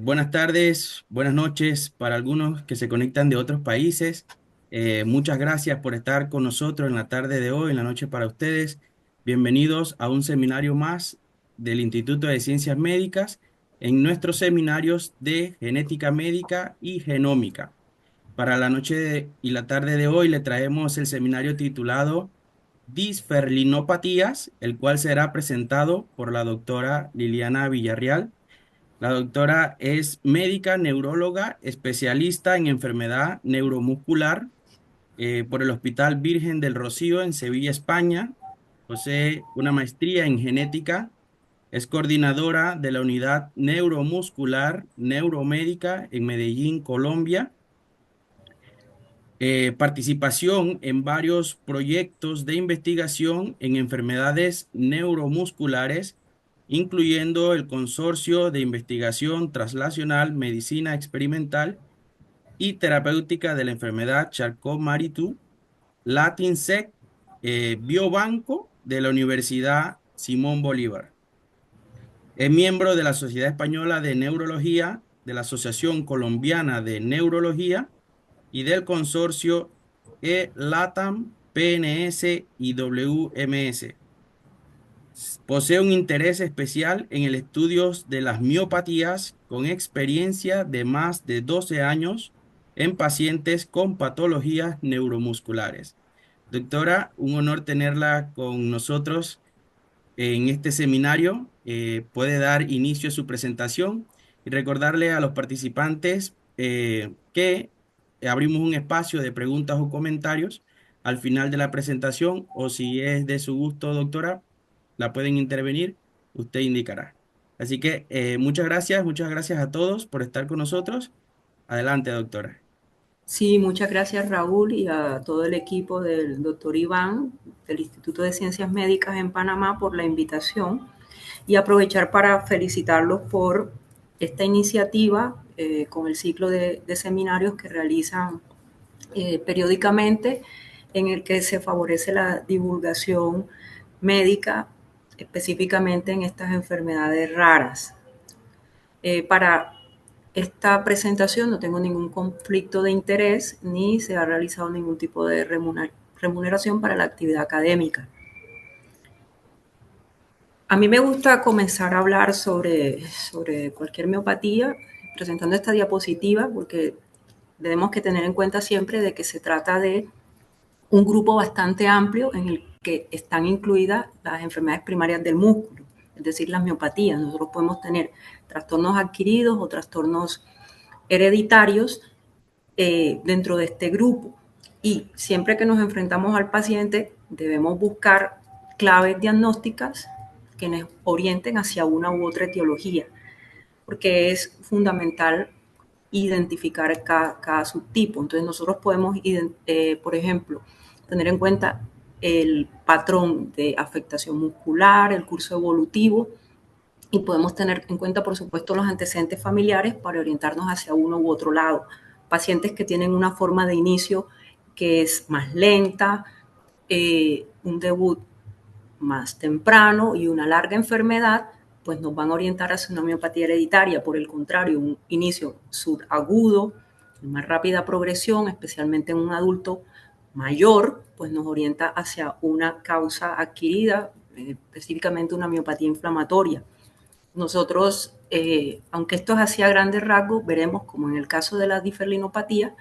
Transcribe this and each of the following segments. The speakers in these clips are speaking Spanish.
Buenas tardes, buenas noches para algunos que se conectan de otros países. Muchas gracias por estar con nosotros en la tarde de hoy, en la noche para ustedes. Bienvenidos a un seminario más del Instituto de Ciencias Médicas en nuestros seminarios de genética médica y genómica. Para la y la tarde de hoy le traemos el seminario titulado Disferlinopatías, el cual será presentado por la doctora Liliana Villarreal. La doctora es médica neuróloga, especialista en enfermedad neuromuscular por el Hospital Virgen del Rocío en Sevilla, España. Posee una maestría en genética. Es coordinadora de la unidad neuromuscular neuromédica en Medellín, Colombia. Participación en varios proyectos de investigación en enfermedades neuromusculares, incluyendo el Consorcio de Investigación Translacional Medicina Experimental y Terapéutica de la Enfermedad Charcot-Marie-Tooth, LatinSec, Biobanco de la Universidad Simón Bolívar. Es miembro de la Sociedad Española de Neurología, de la Asociación Colombiana de Neurología y del consorcio LATAM, PNS y WMS. Posee un interés especial en el estudio de las miopatías con experiencia de más de 12 años en pacientes con patologías neuromusculares. Doctora, un honor tenerla con nosotros en este seminario. Puede dar inicio a su presentación y recordarle a los participantes que abrimos un espacio de preguntas o comentarios al final de la presentación, o si es de su gusto, doctora, la pueden intervenir, usted indicará. Así que muchas gracias a todos por estar con nosotros. Adelante, doctora. Sí, muchas gracias Raúl y a todo el equipo del doctor Iván del Instituto de Ciencias Médicas en Panamá por la invitación y aprovechar para felicitarlos por esta iniciativa con el ciclo de seminarios que realizan periódicamente en el que se favorece la divulgación médica específicamente en estas enfermedades raras. Para esta presentación no tengo ningún conflicto de interés ni se ha realizado ningún tipo de remuneración para la actividad académica. A mí me gusta comenzar a hablar sobre cualquier miopatía presentando esta diapositiva porque tenemos que tener en cuenta siempre de que se trata de un grupo bastante amplio en el que están incluidas las enfermedades primarias del músculo, es decir, las miopatías. Nosotros podemos tener trastornos adquiridos o trastornos hereditarios dentro de este grupo. Y siempre que nos enfrentamos al paciente, debemos buscar claves diagnósticas que nos orienten hacia una u otra etiología, porque es fundamental identificar cada subtipo. Entonces nosotros podemos, por ejemplo, tener en cuenta el patrón de afectación muscular, el curso evolutivo, y podemos tener en cuenta, por supuesto, los antecedentes familiares para orientarnos hacia uno u otro lado. Pacientes que tienen una forma de inicio que es más lenta, un debut más temprano y una larga enfermedad, pues nos van a orientar hacia una miopatía hereditaria. Por el contrario, un inicio subagudo, más rápida progresión, especialmente en un adulto mayor, pues nos orienta hacia una causa adquirida, específicamente una miopatía inflamatoria. Nosotros, aunque esto es así a grandes rasgos, veremos como en el caso de la disferlinopatía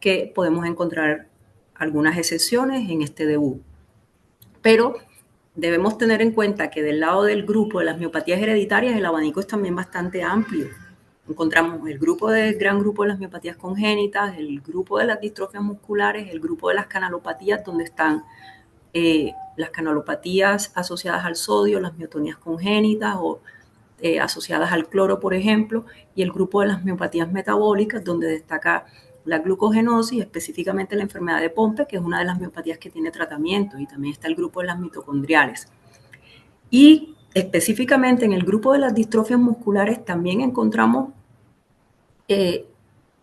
que podemos encontrar algunas excepciones en este debut. Pero debemos tener en cuenta que del lado del grupo de las miopatías hereditarias el abanico es también bastante amplio. Encontramos el gran grupo de las miopatías congénitas, el grupo de las distrofias musculares, el grupo de las canalopatías, donde están las canalopatías asociadas al sodio, las miotonías congénitas o asociadas al cloro, por ejemplo, y el grupo de las miopatías metabólicas, donde destaca la glucogenosis, específicamente la enfermedad de Pompe, que es una de las miopatías que tiene tratamiento, y también está el grupo de las mitocondriales. Y específicamente en el grupo de las distrofias musculares también encontramos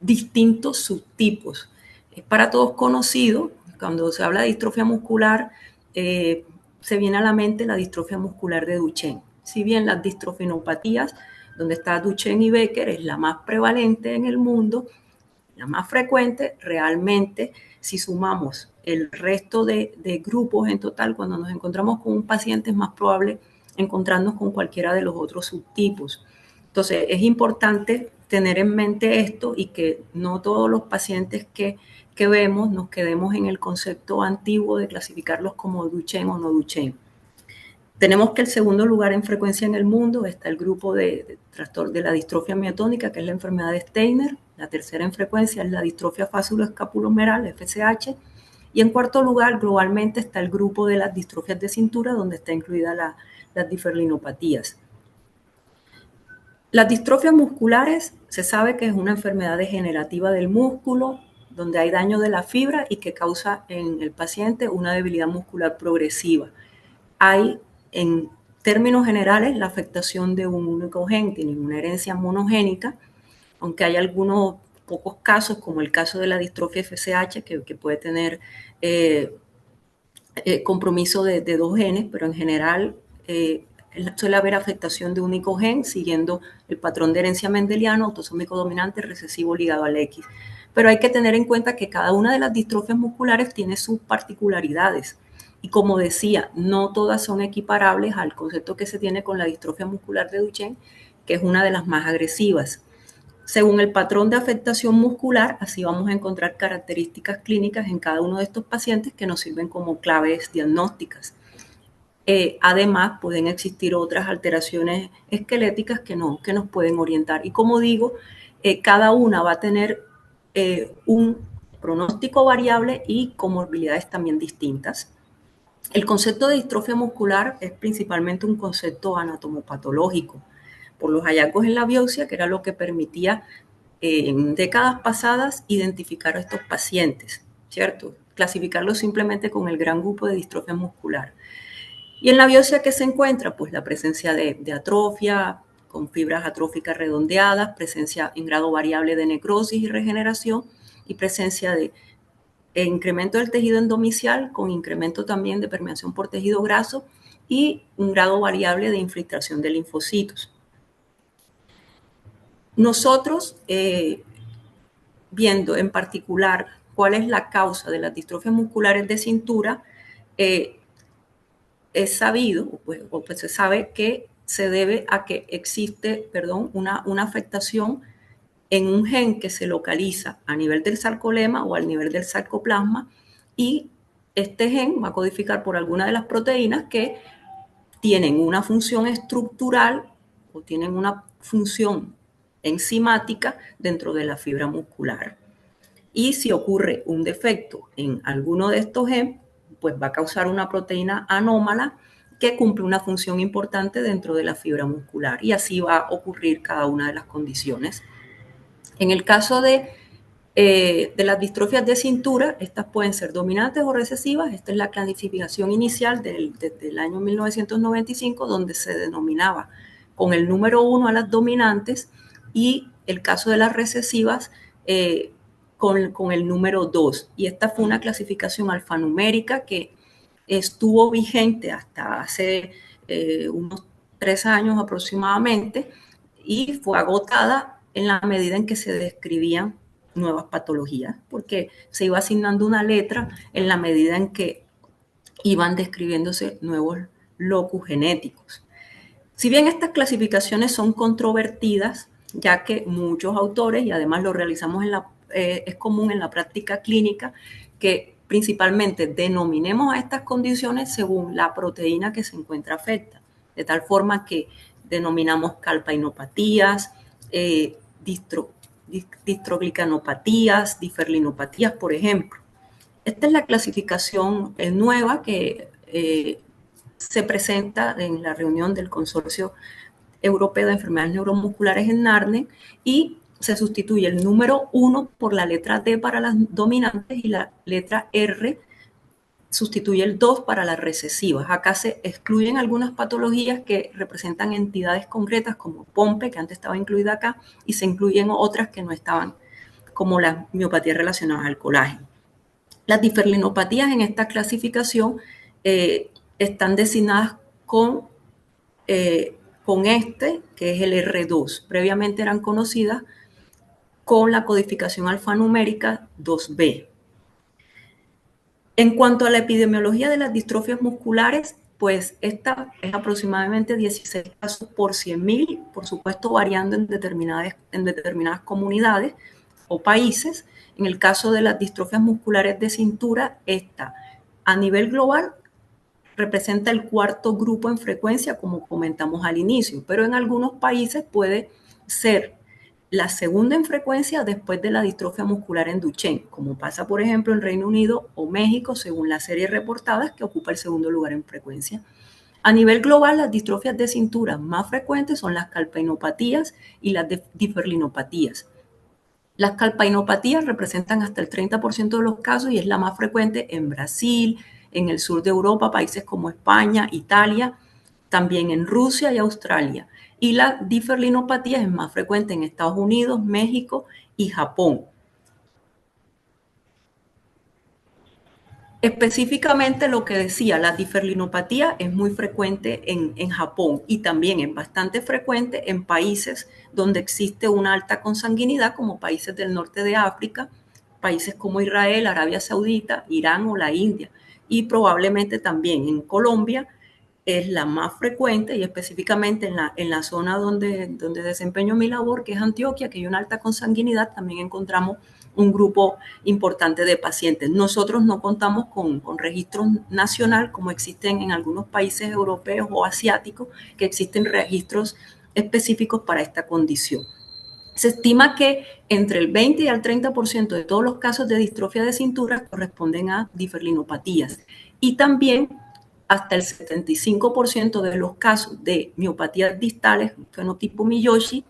distintos subtipos. Es para todos conocido, cuando se habla de distrofia muscular, se viene a la mente la distrofia muscular de Duchenne. Si bien las distrofinopatías donde está Duchenne y Becker, es la más prevalente en el mundo, la más frecuente. Realmente, si sumamos el resto de grupos en total, cuando nos encontramos con un paciente es más probable encontrarnos con cualquiera de los otros subtipos. Entonces, es importante tener en mente esto y que no todos los pacientes que vemos nos quedemos en el concepto antiguo de clasificarlos como Duchenne o no Duchenne. Tenemos que el segundo lugar en frecuencia en el mundo está el grupo de la distrofia miotónica, que es la enfermedad de Steiner. La tercera en frecuencia es la distrofia fáculo-escapulohumeral, FSH. Y en cuarto lugar, globalmente, está el grupo de las distrofias de cintura, donde está incluida las diferlinopatías. Las distrofias musculares se sabe que es una enfermedad degenerativa del músculo, donde hay daño de la fibra y que causa en el paciente una debilidad muscular progresiva. Hay, en términos generales, la afectación de un único gen, tiene una herencia monogénica, aunque hay algunos pocos casos, como el caso de la distrofia FSH, que puede tener compromiso de dos genes, pero en general suele haber afectación de un único gen, siguiendo el patrón de herencia mendeliano, autosómico dominante, recesivo ligado al X. Pero hay que tener en cuenta que cada una de las distrofias musculares tiene sus particularidades. Y como decía, no todas son equiparables al concepto que se tiene con la distrofia muscular de Duchenne, que es una de las más agresivas. Según el patrón de afectación muscular, así vamos a encontrar características clínicas en cada uno de estos pacientes que nos sirven como claves diagnósticas. Además, pueden existir otras alteraciones esqueléticas que nos pueden orientar. Y como digo, cada una va a tener un pronóstico variable y comorbilidades también distintas. El concepto de distrofia muscular es principalmente un concepto anatomopatológico, por los hallazgos en la biopsia, que era lo que permitía en décadas pasadas identificar a estos pacientes, ¿cierto? Clasificarlos simplemente con el gran grupo de distrofia muscular. Y en la biopsia, ¿qué se encuentra? Pues la presencia de atrofia, con fibras atróficas redondeadas, presencia en grado variable de necrosis y regeneración, y presencia de incremento del tejido endomicial con incremento también de permeación por tejido graso y un grado variable de infiltración de linfocitos. Nosotros, viendo en particular cuál es la causa de las distrofias musculares de cintura, es sabido, pues se sabe que se debe a que existe, una afectación en un gen que se localiza a nivel del sarcolema o al nivel del sarcoplasma, y este gen va a codificar por alguna de las proteínas que tienen una función estructural o tienen una función enzimática dentro de la fibra muscular. Y si ocurre un defecto en alguno de estos genes, pues va a causar una proteína anómala que cumple una función importante dentro de la fibra muscular, y así va a ocurrir cada una de las condiciones. En el caso de las distrofias de cintura, estas pueden ser dominantes o recesivas. Esta es la clasificación inicial desde el año 1995, donde se denominaba con el número 1 a las dominantes y el caso de las recesivas con el número 2. Y esta fue una clasificación alfanumérica que estuvo vigente hasta hace unos 3 años aproximadamente, y fue agotada en la medida en que se describían nuevas patologías, porque se iba asignando una letra en la medida en que iban describiéndose nuevos locus genéticos. Si bien estas clasificaciones son controvertidas, ya que muchos autores, y además lo realizamos es común en la práctica clínica, que principalmente denominemos a estas condiciones según la proteína que se encuentra afecta, de tal forma que denominamos calpainopatías, distroglicanopatías, diferlinopatías, por ejemplo. Esta es la clasificación nueva que se presenta en la reunión del Consorcio Europeo de Enfermedades Neuromusculares en NARNE, y se sustituye el número 1 por la letra D para las dominantes y la letra R sustituye el 2 para las recesivas. Acá se excluyen algunas patologías que representan entidades concretas como POMPE, que antes estaba incluida acá, y se incluyen otras que no estaban, como las miopatías relacionadas al colágeno. Las diferlinopatías en esta clasificación están designadas con con este, que es el R2. Previamente eran conocidas con la codificación alfanumérica 2B. En cuanto a la epidemiología de las distrofias musculares, pues esta es aproximadamente 16 casos por 100.000, por supuesto variando en determinadas comunidades o países. En el caso de las distrofias musculares de cintura, esta a nivel global representa el cuarto grupo en frecuencia, como comentamos al inicio, pero en algunos países puede ser la segunda en frecuencia después de la distrofia muscular en Duchenne, como pasa por ejemplo en Reino Unido o México, según las series reportadas, que ocupa el segundo lugar en frecuencia. A nivel global, las distrofias de cintura más frecuentes son las calpainopatías y las diferlinopatías. Las calpainopatías representan hasta el 30% de los casos y es la más frecuente en Brasil, en el sur de Europa, países como España, Italia, también en Rusia y Australia. Y la diferlinopatía es más frecuente en Estados Unidos, México y Japón. Específicamente lo que decía, la diferlinopatía es muy frecuente en Japón y también es bastante frecuente en países donde existe una alta consanguinidad, como países del norte de África, países como Israel, Arabia Saudita, Irán o la India. Y probablemente también en Colombia es la más frecuente y específicamente en la zona donde desempeño mi labor, que es Antioquia, que hay una alta consanguinidad, también encontramos un grupo importante de pacientes. Nosotros no contamos con registros nacional como existen en algunos países europeos o asiáticos, que existen registros específicos para esta condición. Se estima que entre el 20 y el 30% de todos los casos de distrofia de cintura corresponden a diferlinopatías y también hasta el 75% de los casos de miopatías distales, fenotipo Miyoshi,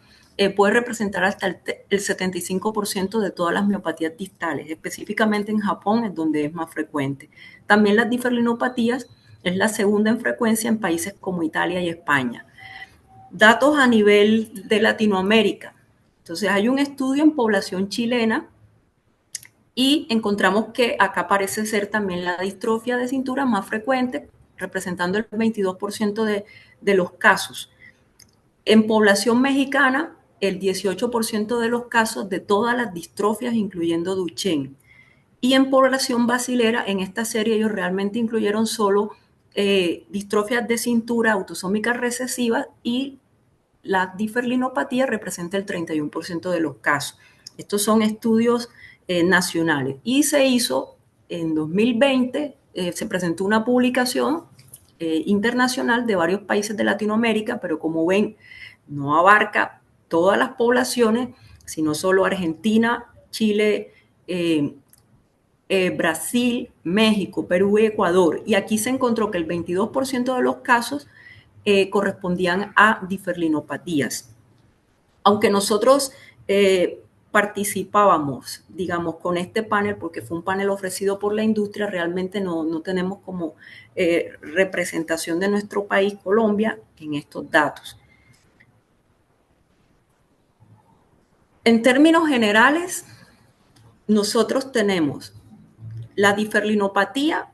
puede representar hasta el 75% de todas las miopatías distales. Específicamente en Japón es donde es más frecuente. También las diferlinopatías es la segunda en frecuencia en países como Italia y España. Datos a nivel de Latinoamérica. Entonces hay un estudio en población chilena y encontramos que acá parece ser también la distrofia de cintura más frecuente, representando el 22% de los casos. En población mexicana, el 18% de los casos de todas las distrofias, incluyendo Duchenne. Y en población brasilera, en esta serie ellos realmente incluyeron solo distrofias de cintura autosómicas recesivas y la diferlinopatía representa el 31% de los casos. Estos son estudios nacionales. Y se hizo en 2020, se presentó una publicación internacional de varios países de Latinoamérica, pero como ven, no abarca todas las poblaciones, sino solo Argentina, Chile, Brasil, México, Perú y Ecuador. Y aquí se encontró que el 22% de los casos correspondían a diferlinopatías. Aunque nosotros participábamos, digamos, con este panel, porque fue un panel ofrecido por la industria, realmente no tenemos como representación de nuestro país, Colombia, en estos datos. En términos generales, nosotros tenemos la diferlinopatía,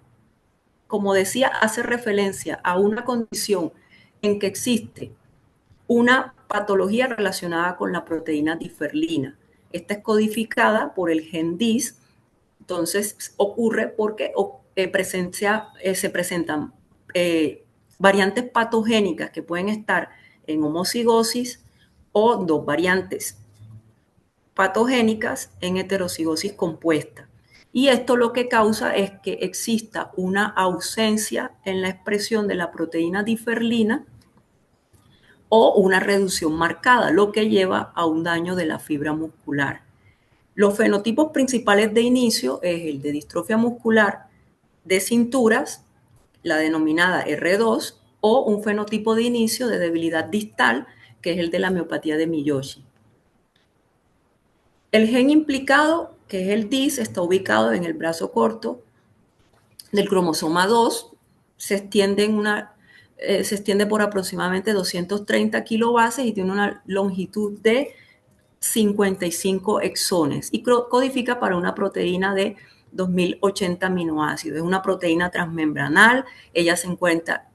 como decía, hace referencia a una condición en que existe una patología relacionada con la proteína diferlina. Esta es codificada por el gen DIS, entonces ocurre porque se presentan variantes patogénicas que pueden estar en homocigosis o dos variantes patogénicas en heterocigosis compuesta. Y esto lo que causa es que exista una ausencia en la expresión de la proteína diferlina o una reducción marcada, lo que lleva a un daño de la fibra muscular. Los fenotipos principales de inicio es el de distrofia muscular de cinturas, la denominada R2, o un fenotipo de inicio de debilidad distal, que es el de la miopatía de Miyoshi. El gen implicado, que es el DIS, está ubicado en el brazo corto del cromosoma 2, se extiende por aproximadamente 230 kilobases y tiene una longitud de 55 exones y codifica para una proteína de 2080 aminoácidos. Es una proteína transmembranal, ella se encuentra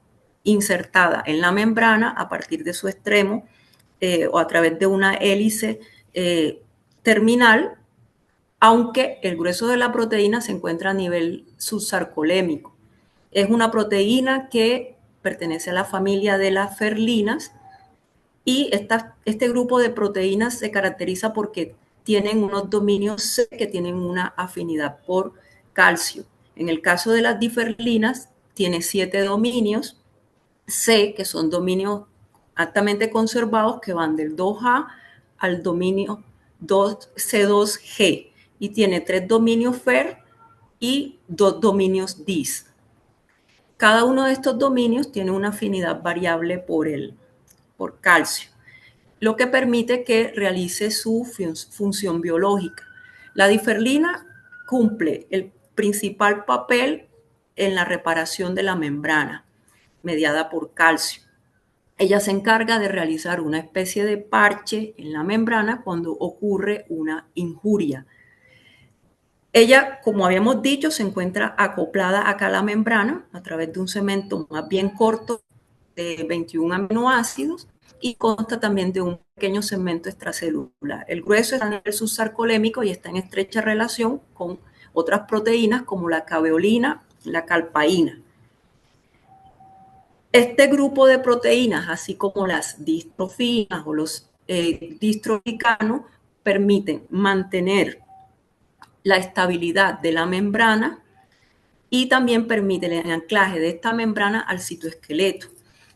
insertada en la membrana a partir de su extremo o a través de una hélice terminal, aunque el grueso de la proteína se encuentra a nivel subsarcolémico. Es una proteína que pertenece a la familia de las ferlinas y este grupo de proteínas se caracteriza porque tienen unos dominios C que tienen una afinidad por calcio. En el caso de las diferlinas, tiene 7 dominios C, que son dominios altamente conservados que van del 2A al dominio C2G y tiene 3 dominios FER y 2 dominios DIS. Cada uno de estos dominios tiene una afinidad variable por calcio, lo que permite que realice su función biológica. La diferlina cumple el principal papel en la reparación de la membrana, mediada por calcio. Ella se encarga de realizar una especie de parche en la membrana cuando ocurre una injuria. Ella, como habíamos dicho, se encuentra acoplada acá a la membrana a través de un cemento más bien corto de 21 aminoácidos y consta también de un pequeño segmento extracelular. El grueso está en el subsarcolémico y está en estrecha relación con otras proteínas como la caveolina y la calpaína. Este grupo de proteínas, así como las distrofinas o los distroficanos, permiten mantener la estabilidad de la membrana y también permite el anclaje de esta membrana al citoesqueleto.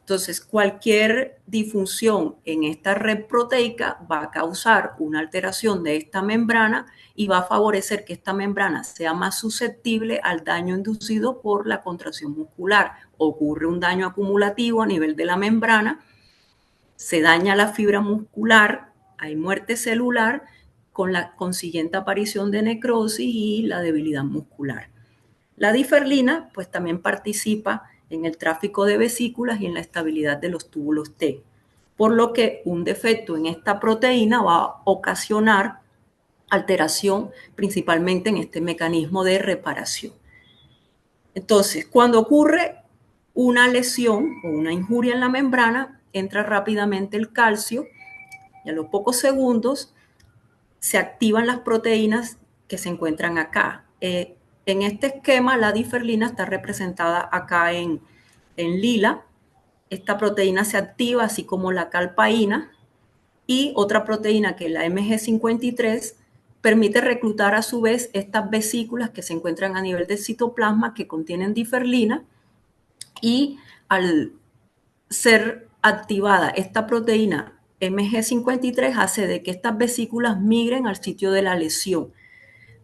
Entonces, cualquier disfunción en esta red proteica va a causar una alteración de esta membrana y va a favorecer que esta membrana sea más susceptible al daño inducido por la contracción muscular. Ocurre un daño acumulativo a nivel de la membrana, se daña la fibra muscular, hay muerte celular con la consiguiente aparición de necrosis y la debilidad muscular. La diferlina pues también participa en el tráfico de vesículas y en la estabilidad de los túbulos T, por lo que un defecto en esta proteína va a ocasionar alteración principalmente en este mecanismo de reparación. Entonces, cuando ocurre una lesión o una injuria en la membrana, entra rápidamente el calcio y a los pocos segundos se activan las proteínas que se encuentran acá. En este esquema, la diferlina está representada acá en lila. Esta proteína se activa, así como la calpaína, y otra proteína que es la MG53 permite reclutar a su vez estas vesículas que se encuentran a nivel del citoplasma que contienen diferlina, y al ser activada esta proteína MG53 hace de que estas vesículas migren al sitio de la lesión.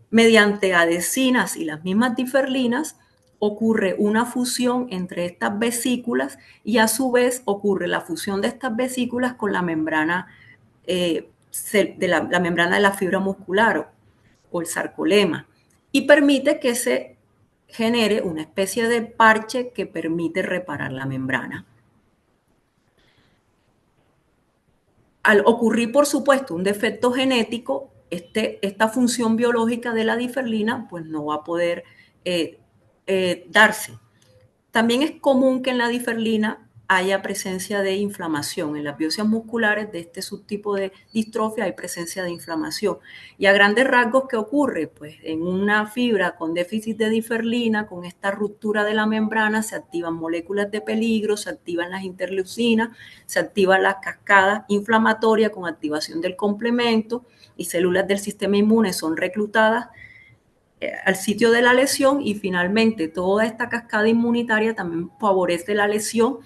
Mediante adhesinas y las mismas diferlinas ocurre una fusión entre estas vesículas y a su vez ocurre la fusión de estas vesículas con la membrana la membrana de la fibra muscular o el sarcolema y permite que se genere una especie de parche que permite reparar la membrana. Al ocurrir, por supuesto, un defecto genético, esta función biológica de la diferlina pues no va a poder darse. También es común que en la diferlina haya presencia de inflamación. En las biopsias musculares de este subtipo de distrofia hay presencia de inflamación. Y a grandes rasgos, ¿qué ocurre? Pues en una fibra con déficit de diferlina, con esta ruptura de la membrana, se activan moléculas de peligro, se activan las interleucinas, se activan las cascadas inflamatorias con activación del complemento y células del sistema inmune son reclutadas al sitio de la lesión y finalmente toda esta cascada inmunitaria también favorece la lesión,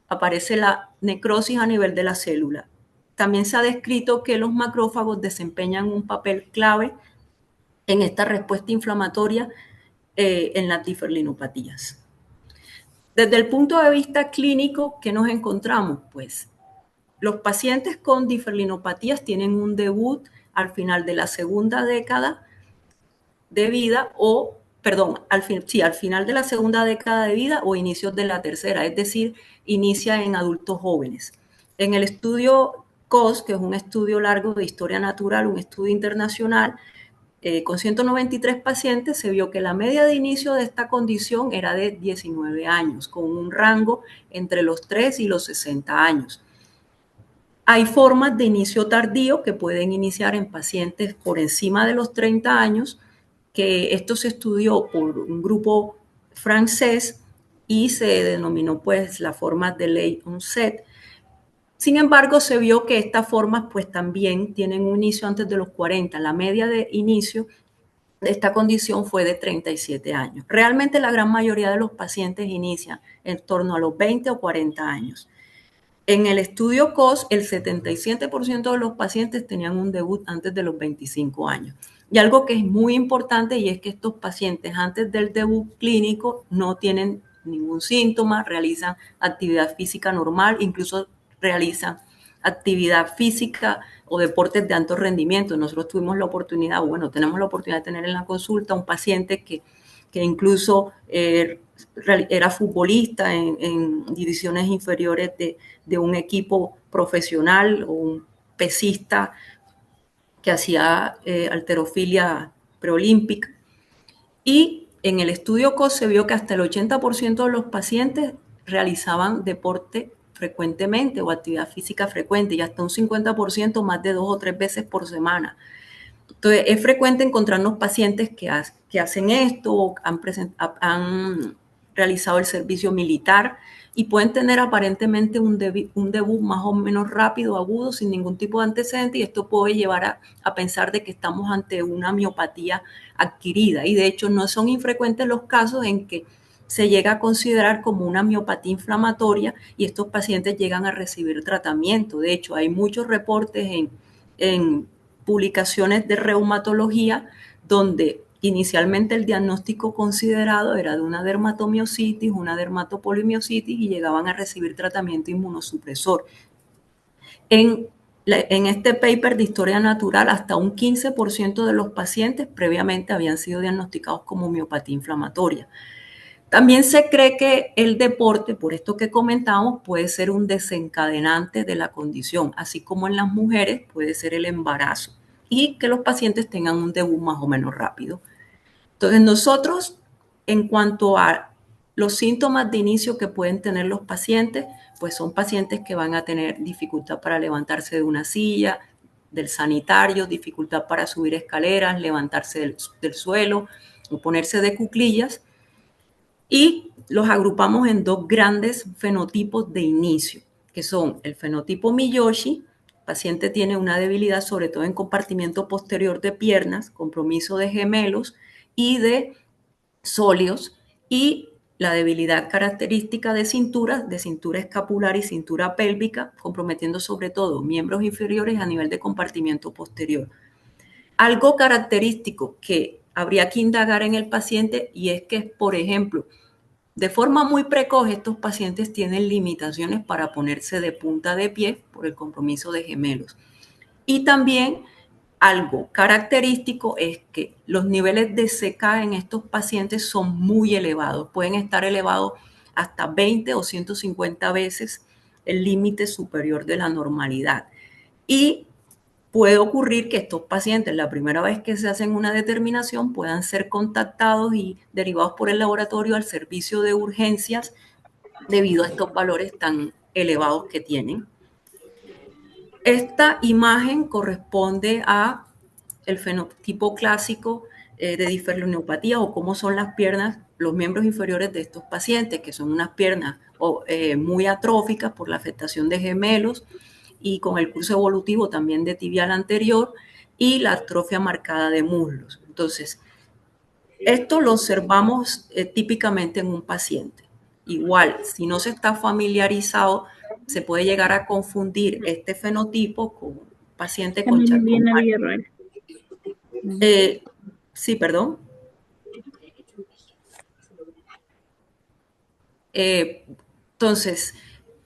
aparece la necrosis a nivel de la célula. También se ha descrito que los macrófagos desempeñan un papel clave en esta respuesta inflamatoria en las diferlinopatías. Desde el punto de vista clínico, ¿qué nos encontramos? Pues los pacientes con diferlinopatías tienen un debut al final de la segunda década de vida al final de la segunda década de vida o inicios de la tercera, es decir, inicia en adultos jóvenes. En el estudio COS, que es un estudio largo de historia natural, un estudio internacional, con 193 pacientes se vio que la media de inicio de esta condición era de 19 años, con un rango entre los 3 y los 60 años. Hay formas de inicio tardío que pueden iniciar en pacientes por encima de los 30 años, que esto se estudió por un grupo francés y se denominó pues la forma de late onset. Sin embargo, se vio que estas formas pues también tienen un inicio antes de los 40. La media de inicio de esta condición fue de 37 años. Realmente la gran mayoría de los pacientes inician en torno a los 20 o 40 años. En el estudio COS, el 77% de los pacientes tenían un debut antes de los 25 años. Y algo que es muy importante y es que estos pacientes antes del debut clínico no tienen ningún síntoma, realizan actividad física normal, incluso realizan actividad física o deportes de alto rendimiento. Nosotros tuvimos la oportunidad, bueno, tenemos la oportunidad de tener en la consulta un paciente que incluso era futbolista en divisiones inferiores de un equipo profesional o un pesista que hacía halterofilia preolímpica. Y en el estudio COS se vio que hasta el 80% de los pacientes realizaban deporte frecuentemente o actividad física frecuente y hasta un 50% más de 2 o 3 veces por semana. Entonces, es frecuente encontrarnos pacientes que hacen esto o han realizado el servicio militar y pueden tener aparentemente un debut más o menos rápido, agudo, sin ningún tipo de antecedente, y esto puede llevar a pensar de que estamos ante una miopatía adquirida. Y de hecho no son infrecuentes los casos en que se llega a considerar como una miopatía inflamatoria y estos pacientes llegan a recibir tratamiento. De hecho, hay muchos reportes en publicaciones de reumatología donde inicialmente el diagnóstico considerado era de una dermatomiositis, una dermatopolimiositis y llegaban a recibir tratamiento inmunosupresor. En este paper de historia natural, hasta un 15% de los pacientes previamente habían sido diagnosticados como miopatía inflamatoria. También se cree que el deporte, por esto que comentamos, puede ser un desencadenante de la condición, así como en las mujeres puede ser el embarazo y que los pacientes tengan un debut más o menos rápido. Entonces nosotros, en cuanto a los síntomas de inicio que pueden tener los pacientes, pues son pacientes que van a tener dificultad para levantarse de una silla, del sanitario, dificultad para subir escaleras, levantarse del suelo o ponerse de cuclillas. Y los agrupamos en dos grandes fenotipos de inicio, que son el fenotipo Miyoshi. El paciente tiene una debilidad sobre todo en compartimiento posterior de piernas, compromiso de gemelos y de sóleos, y la debilidad característica de cintura escapular y cintura pélvica, comprometiendo sobre todo miembros inferiores a nivel de compartimiento posterior. Algo característico que habría que indagar en el paciente y es que, por ejemplo, de forma muy precoz estos pacientes tienen limitaciones para ponerse de punta de pie por el compromiso de gemelos. Y también algo característico es que los niveles de CK en estos pacientes son muy elevados, pueden estar elevados hasta 20 o 150 veces el límite superior de la normalidad. Y puede ocurrir que estos pacientes, la primera vez que se hacen una determinación, puedan ser contactados y derivados por el laboratorio al servicio de urgencias debido a estos valores tan elevados que tienen. Esta imagen corresponde a el fenotipo clásico de disferloneopatía o cómo son las piernas, los miembros inferiores de estos pacientes, que son unas piernas muy atróficas por la afectación de gemelos y con el curso evolutivo también de tibial anterior y la atrofia marcada de muslos. Entonces, esto lo observamos típicamente en un paciente. Igual, si no se está familiarizado, se puede llegar a confundir este fenotipo con un paciente con Charcot-Marie. Sí, perdón. Entonces,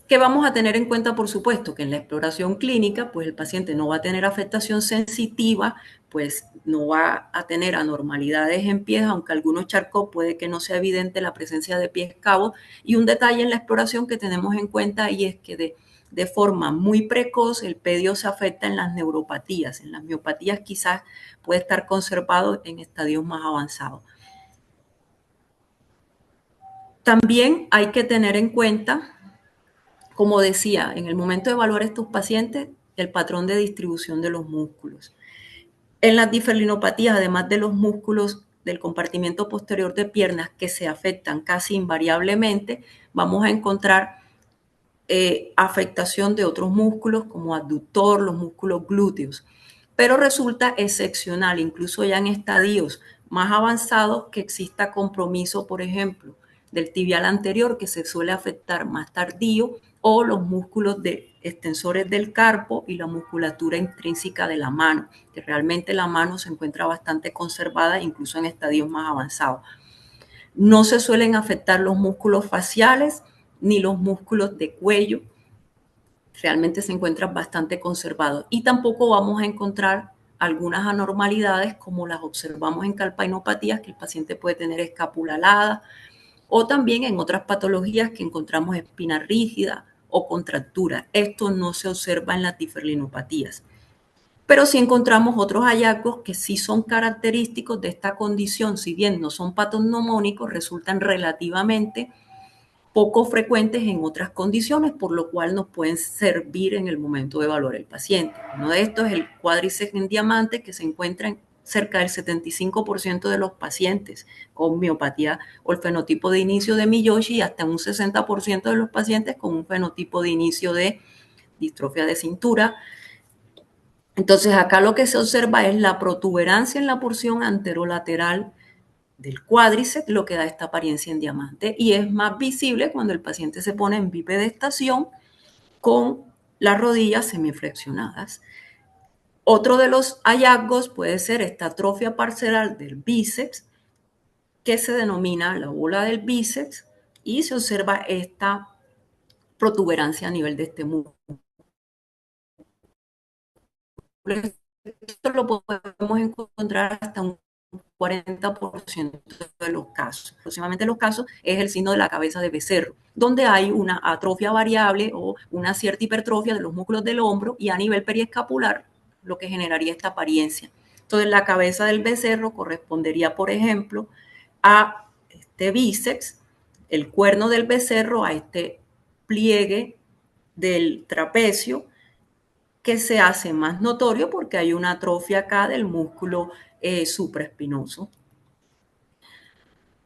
¿qué vamos a tener en cuenta? Por supuesto, que en la exploración clínica, pues el paciente no va a tener afectación sensitiva, pues no va a tener anormalidades en pies, aunque algunos Charcot puede que no sea evidente la presencia de pies cabos. Y un detalle en la exploración que tenemos en cuenta y es que de forma muy precoz, el pedio se afecta en las neuropatías. En las miopatías quizás puede estar conservado en estadios más avanzados. También hay que tener en cuenta, como decía, en el momento de evaluar a estos pacientes, el patrón de distribución de los músculos. En las diferlinopatías, además de los músculos del compartimiento posterior de piernas que se afectan casi invariablemente, vamos a encontrar afectación de otros músculos como abductor, los músculos glúteos. Pero resulta excepcional, incluso ya en estadios más avanzados, que exista compromiso, por ejemplo, del tibial anterior, que se suele afectar más tardío, o los músculos de extensores del carpo y la musculatura intrínseca de la mano, que realmente la mano se encuentra bastante conservada, incluso en estadios más avanzados. No se suelen afectar los músculos faciales ni los músculos de cuello, realmente se encuentran bastante conservados. Y tampoco vamos a encontrar algunas anormalidades como las observamos en calpainopatías, que el paciente puede tener escápula alada, o también en otras patologías que encontramos espina rígida o contractura. Esto no se observa en las diferlinopatías. Pero sí encontramos otros hallazgos que sí son característicos de esta condición, si bien no son patognomónicos, resultan relativamente poco frecuentes en otras condiciones, por lo cual nos pueden servir en el momento de evaluar el paciente. Uno de estos es el cuádriceps en diamante, que se encuentra en cerca del 75% de los pacientes con miopatía o el fenotipo de inicio de Miyoshi, y hasta un 60% de los pacientes con un fenotipo de inicio de distrofia de cintura. Entonces, acá lo que se observa es la protuberancia en la porción anterolateral del cuádriceps, lo que da esta apariencia en diamante, y es más visible cuando el paciente se pone en bipedestación con las rodillas semiflexionadas. Otro de los hallazgos puede ser esta atrofia parcial del bíceps, que se denomina la bola del bíceps, y se observa esta protuberancia a nivel de este músculo. Esto lo podemos encontrar hasta un 40% de los casos. Aproximadamente los casos es el signo de la cabeza de becerro, donde hay una atrofia variable o una cierta hipertrofia de los músculos del hombro, y a nivel periescapular, lo que generaría esta apariencia. Entonces, la cabeza del becerro correspondería, por ejemplo, a este bíceps, el cuerno del becerro a este pliegue del trapecio, que se hace más notorio porque hay una atrofia acá del músculo supraespinoso.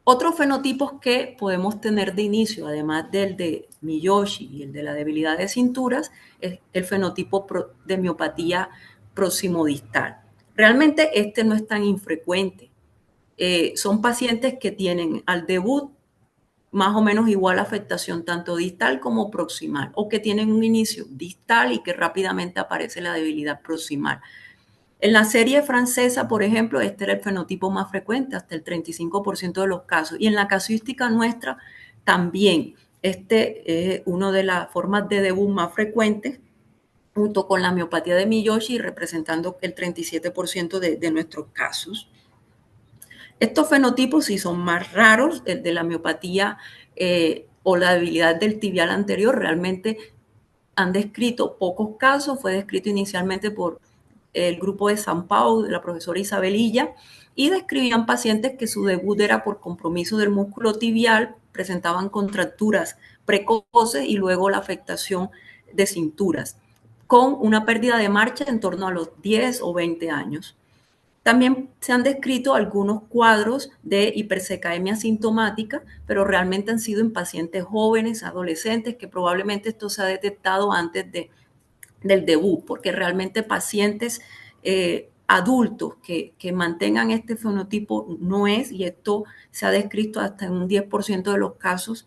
Otros fenotipos que podemos tener de inicio, además del de Miyoshi y el de la debilidad de cinturas, es el fenotipo de miopatía proximodistal. Realmente este no es tan infrecuente. Son pacientes que tienen al debut más o menos igual afectación tanto distal como proximal, o que tienen un inicio distal y que rápidamente aparece la debilidad proximal. En la serie francesa, por ejemplo, este era el fenotipo más frecuente, hasta el 35% de los casos. Y en la casuística nuestra también, este es una de las formas de debut más frecuentes, junto con la miopatía de Miyoshi, representando el 37% de nuestros casos. Estos fenotipos sí son más raros, el de la miopatía o la debilidad del tibial anterior. Realmente han descrito pocos casos, fue descrito inicialmente por el grupo de San Pau, de la profesora Isabelilla, y describían pacientes que su debut era por compromiso del músculo tibial, presentaban contracturas precoces y luego la afectación de cinturas, con una pérdida de marcha en torno a los 10 o 20 años. También se han descrito algunos cuadros de hipersecaemia sintomática, pero realmente han sido en pacientes jóvenes, adolescentes, que probablemente esto se ha detectado antes del debut, porque realmente pacientes adultos que mantengan este fenotipo no es, y esto se ha descrito hasta en un 10% de los casos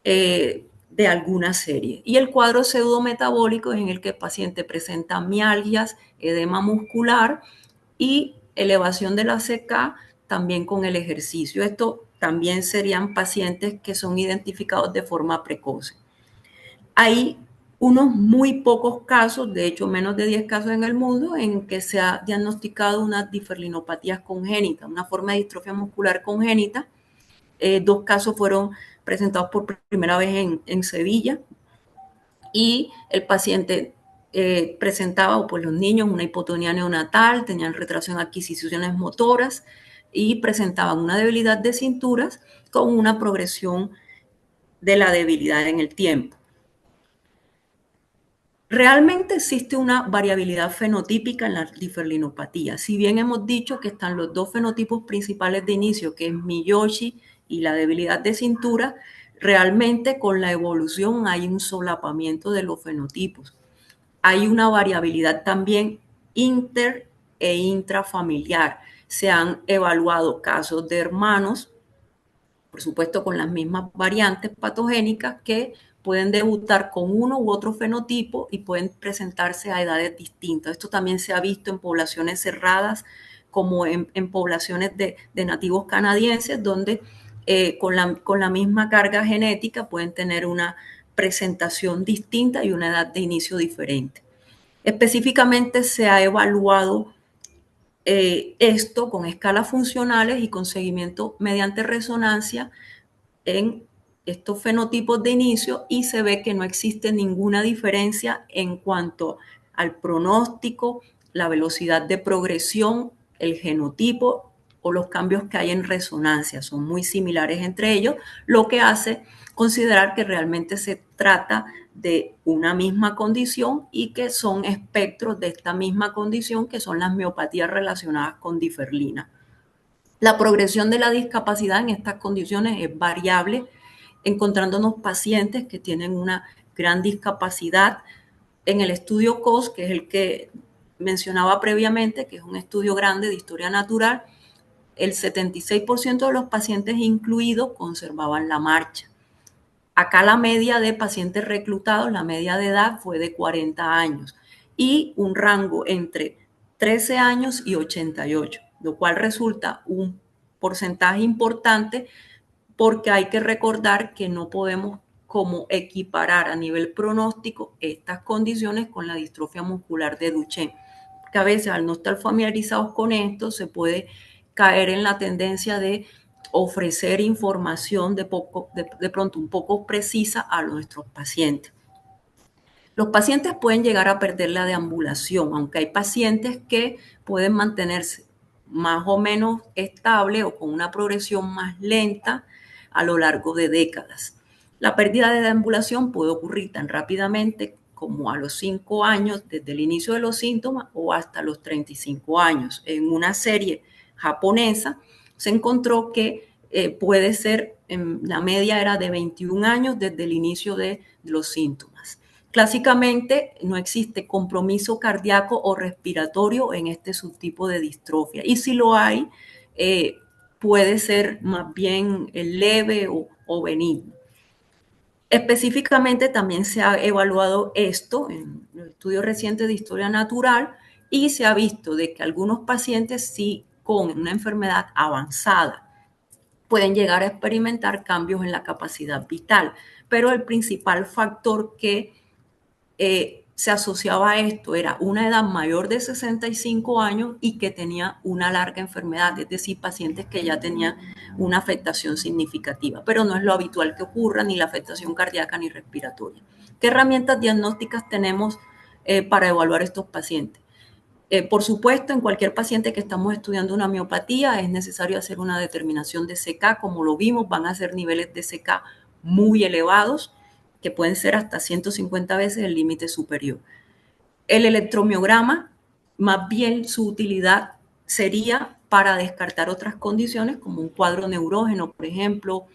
de alguna serie. Y el cuadro pseudometabólico es en el que el paciente presenta mialgias, edema muscular y elevación de la CK también con el ejercicio. Esto también serían pacientes que son identificados de forma precoce. Hay unos muy pocos casos, de hecho menos de 10 casos en el mundo, en que se ha diagnosticado unas diferlinopatías congénitas, una forma de distrofia muscular congénita. 2 casos fueron presentados por primera vez en Sevilla, y el paciente presentaba, o pues los niños, una hipotonía neonatal, tenían retraso en adquisiciones motoras y presentaban una debilidad de cinturas con una progresión de la debilidad en el tiempo. Realmente existe una variabilidad fenotípica en la diferlinopatía. Si bien hemos dicho que están los dos fenotipos principales de inicio, que es Miyoshi y la debilidad de cintura, realmente con la evolución hay un solapamiento de los fenotipos. Hay una variabilidad también inter e intrafamiliar. Se han evaluado casos de hermanos, por supuesto con las mismas variantes patogénicas, que pueden debutar con uno u otro fenotipo y pueden presentarse a edades distintas. Esto también se ha visto en poblaciones cerradas, como en poblaciones de nativos canadienses, donde con la misma carga genética pueden tener una presentación distinta y una edad de inicio diferente. Específicamente se ha evaluado esto con escalas funcionales y con seguimiento mediante resonancia en estos fenotipos de inicio, y se ve que no existe ninguna diferencia en cuanto al pronóstico, la velocidad de progresión, el genotipo o los cambios que hay en resonancia. Son muy similares entre ellos, lo que hace considerar que realmente se trata de una misma condición y que son espectros de esta misma condición, que son las miopatías relacionadas con diferlina. La progresión de la discapacidad en estas condiciones es variable, encontrándonos pacientes que tienen una gran discapacidad. En el estudio COS, que es el que mencionaba previamente, que es un estudio grande de historia natural, el 76% de los pacientes incluidos conservaban la marcha. Acá la media de pacientes reclutados, la media de edad fue de 40 años y un rango entre 13 años y 88, lo cual resulta un porcentaje importante, porque hay que recordar que no podemos como equiparar a nivel pronóstico estas condiciones con la distrofia muscular de Duchenne, que a veces al no estar familiarizados con esto se puede caer en la tendencia de ofrecer información de pronto un poco precisa a nuestros pacientes. Los pacientes pueden llegar a perder la deambulación, aunque hay pacientes que pueden mantenerse más o menos estable o con una progresión más lenta a lo largo de décadas. La pérdida de deambulación puede ocurrir tan rápidamente como a los 5 años desde el inicio de los síntomas o hasta los 35 años. En una serie japonesa se encontró que puede ser, la media era de 21 años desde el inicio de los síntomas. Clásicamente no existe compromiso cardíaco o respiratorio en este subtipo de distrofia, y si lo hay, puede ser más bien leve o benigno. Específicamente también se ha evaluado esto en los estudios recientes de historia natural, y se ha visto de que algunos pacientes sí con una enfermedad avanzada pueden llegar a experimentar cambios en la capacidad vital, pero el principal factor que se asociaba a esto era una edad mayor de 65 años y que tenía una larga enfermedad, es decir, pacientes que ya tenían una afectación significativa, pero no es lo habitual que ocurra, ni la afectación cardíaca ni respiratoria. ¿Qué herramientas diagnósticas tenemos para evaluar estos pacientes? Por supuesto, en cualquier paciente que estamos estudiando una miopatía es necesario hacer una determinación de CK. Como lo vimos, van a ser niveles de CK muy elevados, que pueden ser hasta 150 veces el límite superior. El electromiograma, más bien su utilidad sería para descartar otras condiciones, como un cuadro neurógeno, por ejemplo,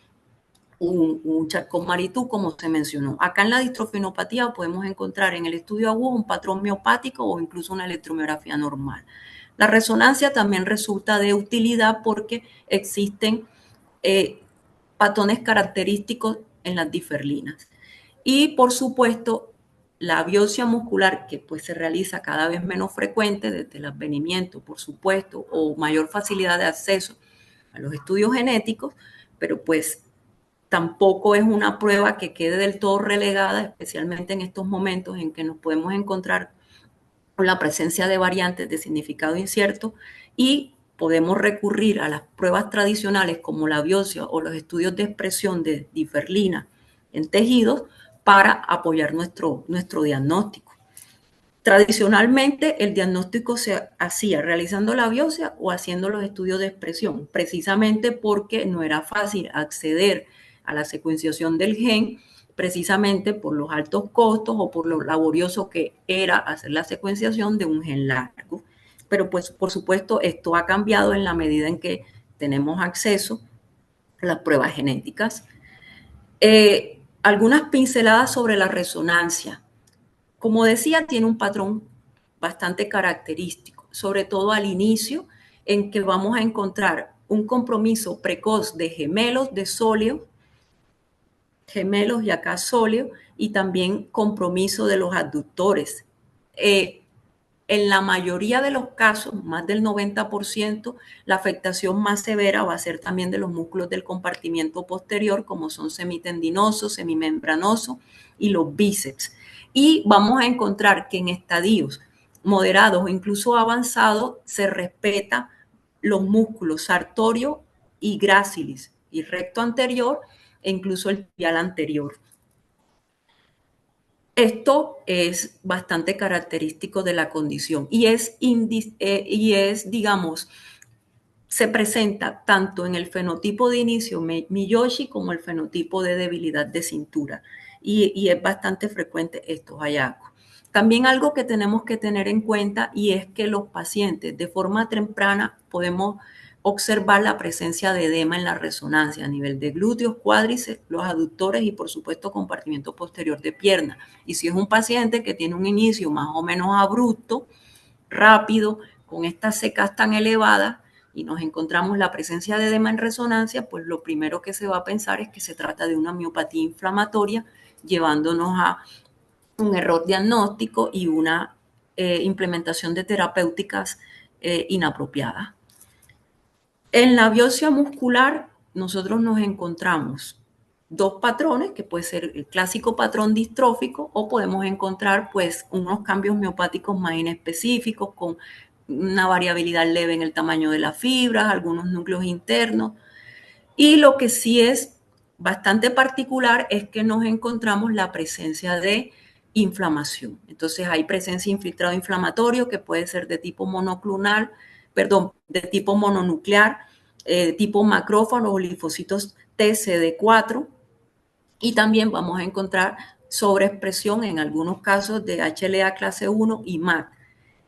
un Charcot-Marie-Tooth, como se mencionó. Acá en la distrofinopatía podemos encontrar en el estudio agudo un patrón miopático o incluso una electromiografía normal. La resonancia también resulta de utilidad porque existen patrones característicos en las diferlinas. Y por supuesto, la biopsia muscular, que pues se realiza cada vez menos frecuente desde el advenimiento, por supuesto, o mayor facilidad de acceso a los estudios genéticos, pero pues tampoco es una prueba que quede del todo relegada, especialmente en estos momentos en que nos podemos encontrar con la presencia de variantes de significado incierto, y podemos recurrir a las pruebas tradicionales como la biopsia o los estudios de expresión de diferlina en tejidos para apoyar nuestro diagnóstico. Tradicionalmente, el diagnóstico se hacía realizando la biopsia o haciendo los estudios de expresión, precisamente porque no era fácil acceder a la secuenciación del gen, precisamente por los altos costos o por lo laborioso que era hacer la secuenciación de un gen largo. Pero pues, por supuesto, esto ha cambiado en la medida en que tenemos acceso a las pruebas genéticas. Algunas pinceladas sobre la resonancia. Como decía, tiene un patrón bastante característico, sobre todo al inicio, en que vamos a encontrar un compromiso precoz de gemelos de sóleo, gemelos y acá sóleo, y también compromiso de los adductores. En la mayoría de los casos, más del 90%, la afectación más severa va a ser también de los músculos del compartimiento posterior, como son semitendinosos, semimembranosos y los bíceps. Y vamos a encontrar que en estadios moderados o incluso avanzados se respeta los músculos sartorio y gracilis y recto anterior e incluso el tibial anterior. Esto es bastante característico de la condición y digamos, se presenta tanto en el fenotipo de inicio Miyoshi como el fenotipo de debilidad de cintura y es bastante frecuente estos hallazgos. También algo que tenemos que tener en cuenta y es que los pacientes de forma temprana podemos observar la presencia de edema en la resonancia a nivel de glúteos, cuádriceps, los aductores y por supuesto compartimiento posterior de pierna. Y si es un paciente que tiene un inicio más o menos abrupto, rápido, con estas secas tan elevadas y nos encontramos la presencia de edema en resonancia, pues lo primero que se va a pensar es que se trata de una miopatía inflamatoria, llevándonos a un error diagnóstico y una implementación de terapéuticas inapropiadas. En la biopsia muscular, nosotros nos encontramos dos patrones, que puede ser el clásico patrón distrófico o podemos encontrar pues unos cambios miopáticos más inespecíficos con una variabilidad leve en el tamaño de las fibras, algunos núcleos internos. Y lo que sí es bastante particular es que nos encontramos la presencia de inflamación. Entonces hay presencia de infiltrado inflamatorio que puede ser de tipo monoclonal, perdón, de tipo mononuclear, tipo macrófagos o linfocitos TCD4 y también vamos a encontrar sobreexpresión en algunos casos de HLA clase 1 y MAC.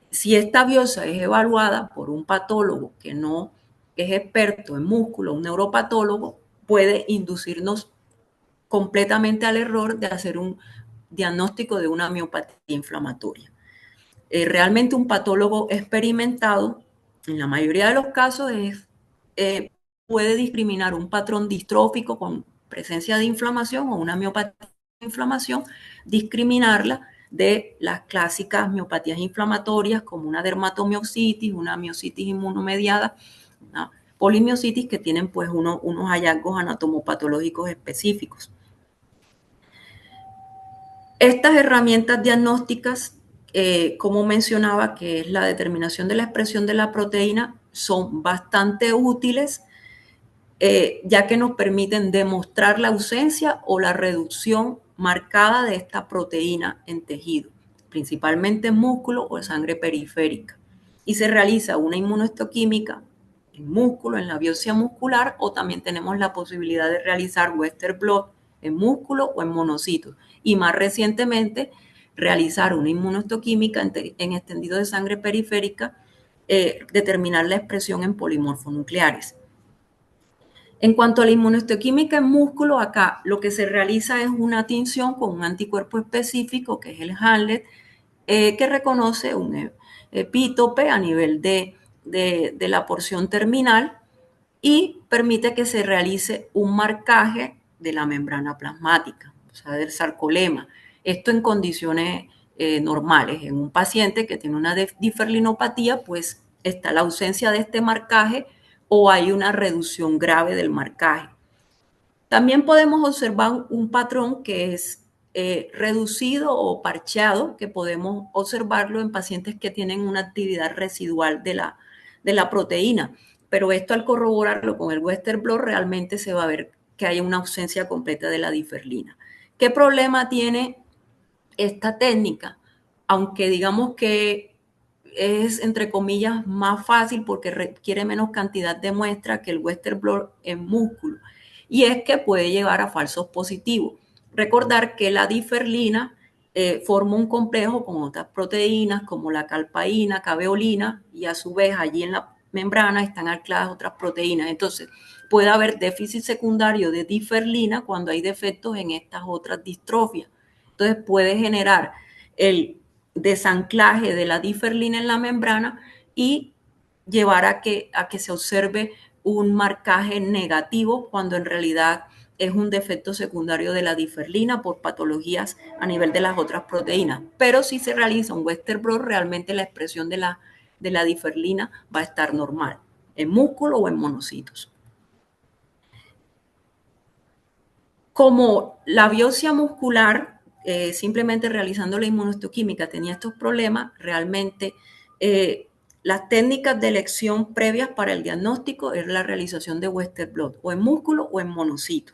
Si esta biopsia es evaluada por un patólogo que no es experto en músculo, un neuropatólogo, puede inducirnos completamente al error de hacer un diagnóstico de una miopatía inflamatoria. Realmente un patólogo experimentado, en la mayoría de los casos, puede discriminar un patrón distrófico con presencia de inflamación o una miopatía de inflamación, discriminarla de las clásicas miopatías inflamatorias como una dermatomiositis, una miositis inmunomediada, una polimiositis que tienen pues unos hallazgos anatomopatológicos específicos. Estas herramientas diagnósticas, como mencionaba, que es la determinación de la expresión de la proteína, son bastante útiles, ya que nos permiten demostrar la ausencia o la reducción marcada de esta proteína en tejido, principalmente en músculo o en sangre periférica. Y se realiza una inmunohistoquímica en músculo, en la biopsia muscular, o también tenemos la posibilidad de realizar Western blot en músculo o en monocitos. Y más recientemente, realizar una inmunohistoquímica en extendido de sangre periférica, determinar la expresión en polimorfonucleares. En cuanto a la inmunohistoquímica en músculo, acá lo que se realiza es una tinción con un anticuerpo específico, que es el Hamlet, que reconoce un epítope a nivel de la porción terminal y permite que se realice un marcaje de la membrana plasmática, o sea, del sarcolema. Esto en condiciones normales. En un paciente que tiene una diferlinopatía, pues está la ausencia de este marcaje o hay una reducción grave del marcaje. También podemos observar un patrón que es reducido o parcheado, que podemos observarlo en pacientes que tienen una actividad residual de la proteína. Pero esto al corroborarlo con el Western blot realmente se va a ver que hay una ausencia completa de la diferlina. ¿Qué problema tiene esta técnica? Aunque digamos que es, entre comillas, más fácil porque requiere menos cantidad de muestra que el Western blot en músculo. Y es que puede llevar a falsos positivos. Recordar que la diferlina forma un complejo con otras proteínas como la calpaína, caveolina, y a su vez allí en la membrana están ancladas otras proteínas. Entonces, puede haber déficit secundario de diferlina cuando hay defectos en estas otras distrofias. Entonces, puede generar el desanclaje de la diferlina en la membrana y llevar a que se observe un marcaje negativo cuando en realidad es un defecto secundario de la diferlina por patologías a nivel de las otras proteínas. Pero si se realiza un Western blot, realmente la expresión de la diferlina va a estar normal, en músculo o en monocitos. Como la biopsia muscular, simplemente realizando la inmunohistoquímica, tenía estos problemas, realmente las técnicas de elección previas para el diagnóstico es la realización de Western blot, o en músculo o en monocito.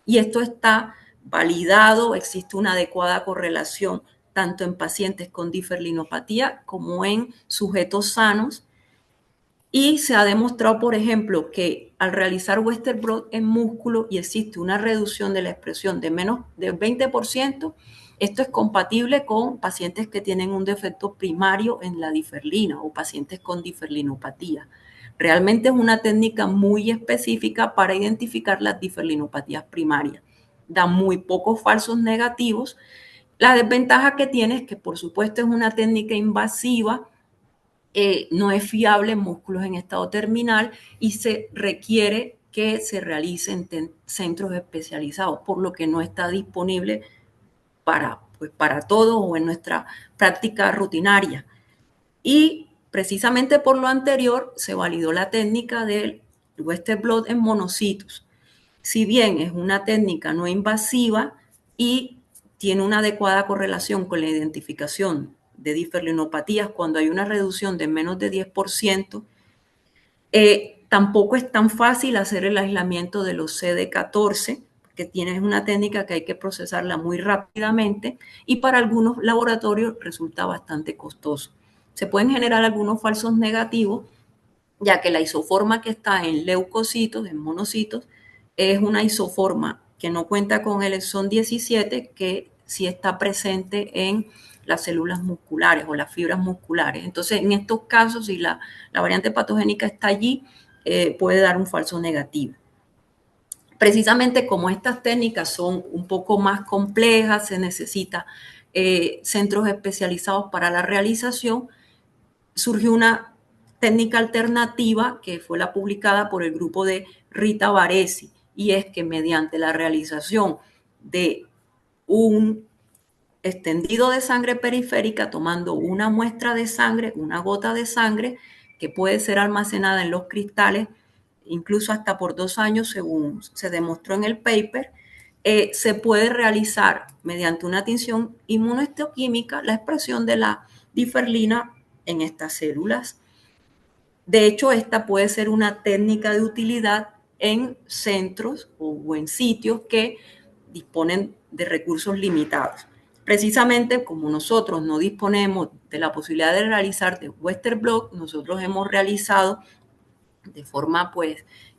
Y esto está validado, existe una adecuada correlación tanto en pacientes con diferlinopatía como en sujetos sanos. Y se ha demostrado, por ejemplo, que al realizar Western blot en músculo y existe una reducción de la expresión de menos del 20%, esto es compatible con pacientes que tienen un defecto primario en la diferlina o pacientes con diferlinopatía. Realmente es una técnica muy específica para identificar las diferlinopatías primarias. Da muy pocos falsos negativos. La desventaja que tiene es que, por supuesto, es una técnica invasiva, no es fiable en músculos en estado terminal y se requiere que se realice en centros especializados, por lo que no está disponible para todos o en nuestra práctica rutinaria. Y precisamente por lo anterior se validó la técnica del Western blot en monocitos. Si bien es una técnica no invasiva y tiene una adecuada correlación con la identificación de diferlinopatías cuando hay una reducción de menos de 10%, tampoco es tan fácil hacer el aislamiento de los CD14, que tiene una técnica que hay que procesarla muy rápidamente y para algunos laboratorios resulta bastante costoso. Se pueden generar algunos falsos negativos, ya que la isoforma que está en leucocitos, en monocitos, es una isoforma que no cuenta con el exón 17, que sí está presente en las células musculares o las fibras musculares. Entonces, en estos casos, si la variante patogénica está allí, puede dar un falso negativo. Precisamente como estas técnicas son un poco más complejas, se necesita centros especializados para la realización, surgió una técnica alternativa que fue la publicada por el grupo de Rita Varesi, y es que mediante la realización de un extendido de sangre periférica, tomando una muestra de sangre, una gota de sangre, que puede ser almacenada en los cristales, incluso hasta por 2 años, según se demostró en el paper, se puede realizar mediante una tinción inmunohistoquímica la expresión de la diferlina en estas células. De hecho, esta puede ser una técnica de utilidad en centros o en sitios que disponen de recursos limitados. Precisamente como nosotros no disponemos de la posibilidad de realizar de Western blot, nosotros hemos realizado de forma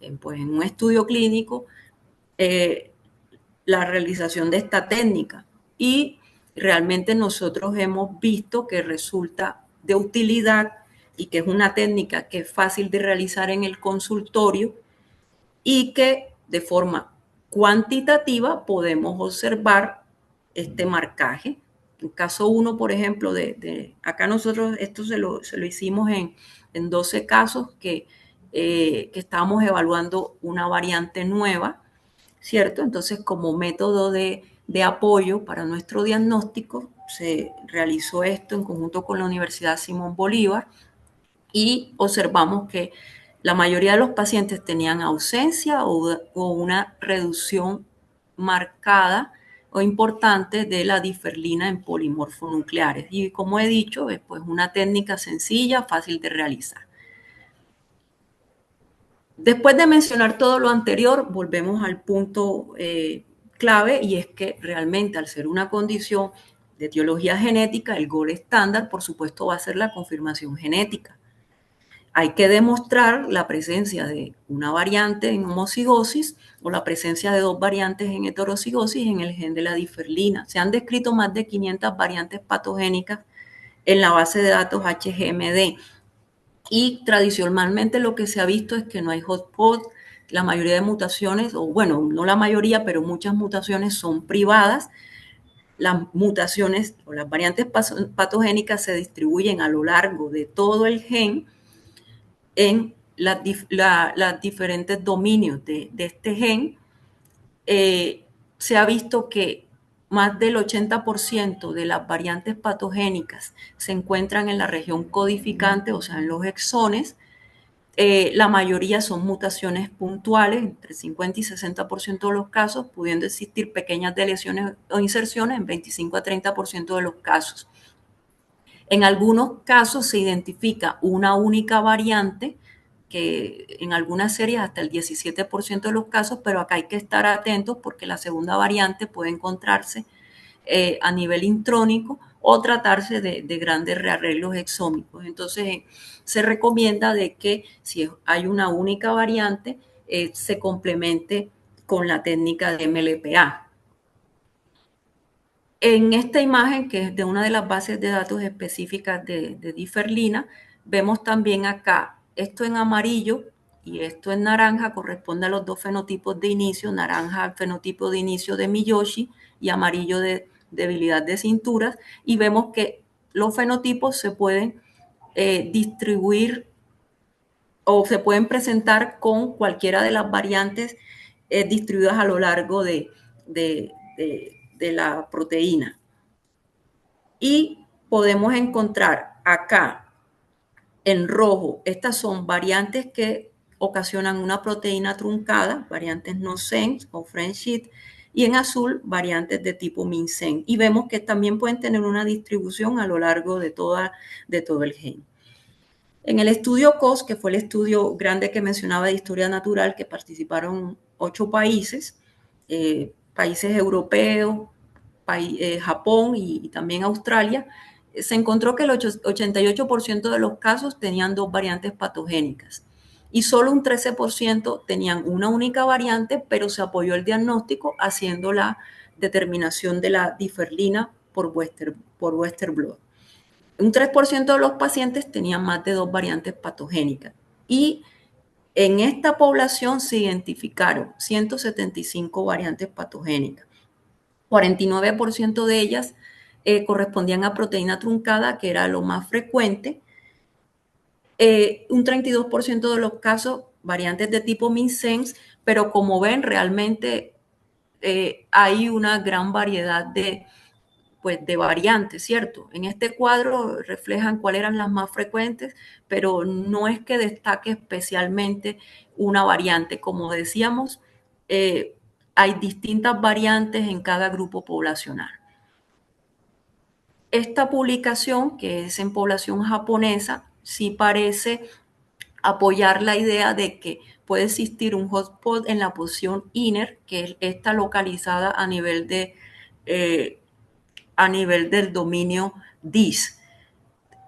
en un estudio clínico la realización de esta técnica y realmente nosotros hemos visto que resulta de utilidad y que es una técnica que es fácil de realizar en el consultorio y que de forma cuantitativa podemos observar este marcaje. En caso 1, por ejemplo, acá nosotros esto se lo hicimos en 12 casos que estábamos evaluando una variante nueva, ¿cierto? Entonces, como método de apoyo para nuestro diagnóstico, se realizó esto en conjunto con la Universidad Simón Bolívar y observamos que la mayoría de los pacientes tenían ausencia o una reducción marcada o importante de la diferlina en polimorfonucleares. Y como he dicho, es pues una técnica sencilla, fácil de realizar. Después de mencionar todo lo anterior, volvemos al punto clave, y es que realmente al ser una condición de etiología genética, el gol estándar, por supuesto, va a ser la confirmación genética. Hay que demostrar la presencia de una variante en homocigosis o la presencia de dos variantes en heterocigosis en el gen de la diferlina. Se han descrito más de 500 variantes patogénicas en la base de datos HGMD. Y tradicionalmente lo que se ha visto es que no hay hotspot. La mayoría de mutaciones, o bueno, no la mayoría, pero muchas mutaciones son privadas. Las mutaciones o las variantes patogénicas se distribuyen a lo largo de todo el gen en las diferentes dominios de este gen. Se ha visto que más del 80% de las variantes patogénicas se encuentran en la región codificante, o sea, en los exones. La mayoría son mutaciones puntuales, entre 50 y 60% de los casos, pudiendo existir pequeñas deleciones o inserciones en 25 a 30% de los casos. En algunos casos se identifica una única variante, que en algunas series hasta el 17% de los casos, pero acá hay que estar atentos porque la segunda variante puede encontrarse a nivel intrónico o tratarse de grandes rearreglos exómicos. Entonces, se recomienda de que si hay una única variante, se complemente con la técnica de MLPA. En esta imagen, que es de una de las bases de datos específicas de diferlina, vemos también acá, esto en amarillo y esto en naranja, corresponde a los dos fenotipos de inicio, naranja al fenotipo de inicio de Miyoshi y amarillo de debilidad de cinturas, y vemos que los fenotipos se pueden distribuir o se pueden presentar con cualquiera de las variantes distribuidas a lo largo de la proteína. Y podemos encontrar acá en rojo, estas son variantes que ocasionan una proteína truncada, variantes no-sense o friend-sheet, y en azul, variantes de tipo min-sense. Y vemos que también pueden tener una distribución a lo largo de todo el gen. En el estudio COS, que fue el estudio grande que mencionaba de historia natural, que participaron 8 países, países europeos, Japón y también Australia, se encontró que el 88% de los casos tenían dos variantes patogénicas y solo un 13% tenían una única variante, pero se apoyó el diagnóstico haciendo la determinación de la diferlina por Western blot. Un 3% de los pacientes tenían más de dos variantes patogénicas y en esta población se identificaron 175 variantes patogénicas. 49% de ellas correspondían a proteína truncada, que era lo más frecuente. Un 32% de los casos, variantes de tipo min-sense, pero como ven, realmente hay una gran variedad de variantes, ¿cierto? En este cuadro reflejan cuáles eran las más frecuentes, pero no es que destaque especialmente una variante. Como decíamos, hay distintas variantes en cada grupo poblacional. Esta publicación, que es en población japonesa, sí parece apoyar la idea de que puede existir un hotspot en la posición inner, que está localizada a nivel del dominio DIS.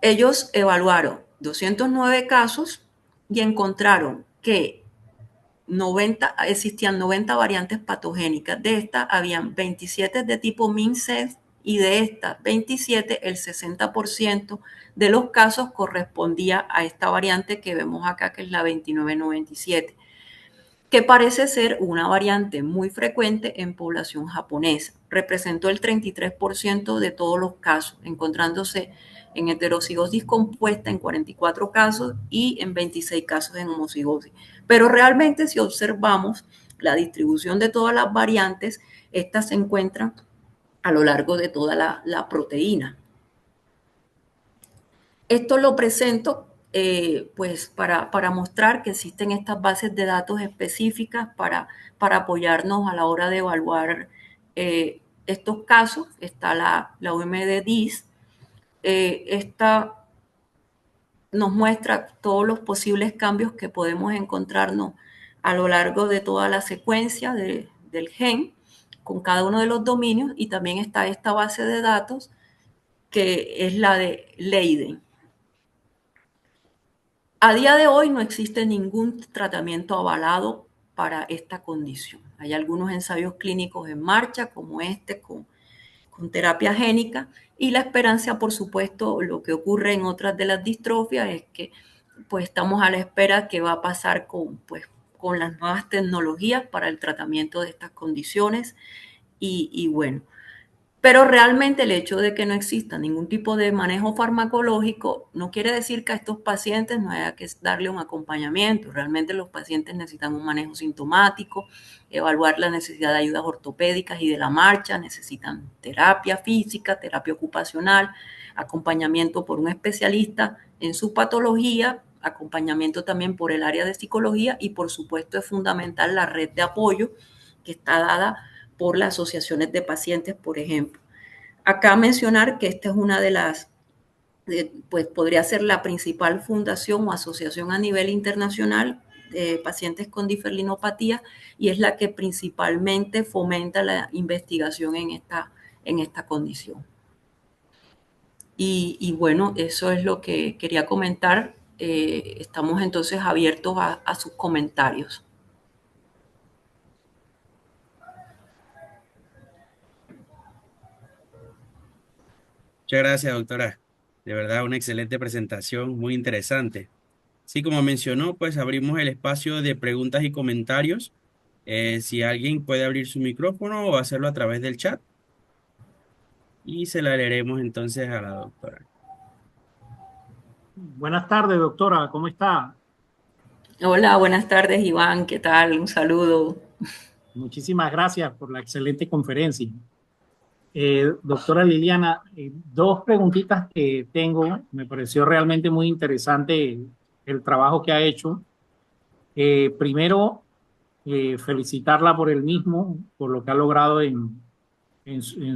Ellos evaluaron 209 casos y encontraron que existían 90 variantes patogénicas. De estas, habían 27 de tipo min-sense y de estas 27, el 60% de los casos correspondía a esta variante que vemos acá, que es la 2997, que parece ser una variante muy frecuente en población japonesa. Representó el 33% de todos los casos, encontrándose en heterocigosis compuesta en 44 casos y en 26 casos en homocigosis. Pero realmente, si observamos la distribución de todas las variantes, estas se encuentran a lo largo de toda la proteína. Esto lo presento pues para mostrar que existen estas bases de datos específicas para apoyarnos a la hora de evaluar estos casos. Está la UMD-DIS. Esta nos muestra todos los posibles cambios que podemos encontrarnos a lo largo de toda la secuencia del gen. con cada uno de los dominios, y también está esta base de datos que es la de Leiden. A día de hoy no existe ningún tratamiento avalado para esta condición. Hay algunos ensayos clínicos en marcha, como este, con terapia génica, y la esperanza, por supuesto, lo que ocurre en otras de las distrofias es que pues estamos a la espera que va a pasar con las nuevas tecnologías para el tratamiento de estas condiciones y bueno, pero realmente el hecho de que no exista ningún tipo de manejo farmacológico no quiere decir que a estos pacientes no haya que darle un acompañamiento. Realmente los pacientes necesitan un manejo sintomático, evaluar la necesidad de ayudas ortopédicas y de la marcha, necesitan terapia física, terapia ocupacional, acompañamiento por un especialista en su patología, acompañamiento también por el área de psicología y por supuesto es fundamental la red de apoyo que está dada por las asociaciones de pacientes, por ejemplo. Acá mencionar que esta es una de las, pues podría ser la principal fundación o asociación a nivel internacional de pacientes con diferlinopatía y es la que principalmente fomenta la investigación en esta condición. Y bueno, eso es lo que quería comentar. Estamos entonces abiertos a sus comentarios. Muchas gracias, doctora. De verdad, una excelente presentación, muy interesante. Sí, como mencionó, pues abrimos el espacio de preguntas y comentarios. Si alguien puede abrir su micrófono o hacerlo a través del chat y se la leeremos entonces a la doctora. Buenas tardes, doctora, ¿cómo está? Hola, buenas tardes, Iván. ¿Qué tal? Un saludo. Muchísimas gracias por la excelente conferencia. Doctora Liliana, dos preguntitas que tengo. Me pareció realmente muy interesante el trabajo que ha hecho. Primero, felicitarla por el mismo, por lo que ha logrado en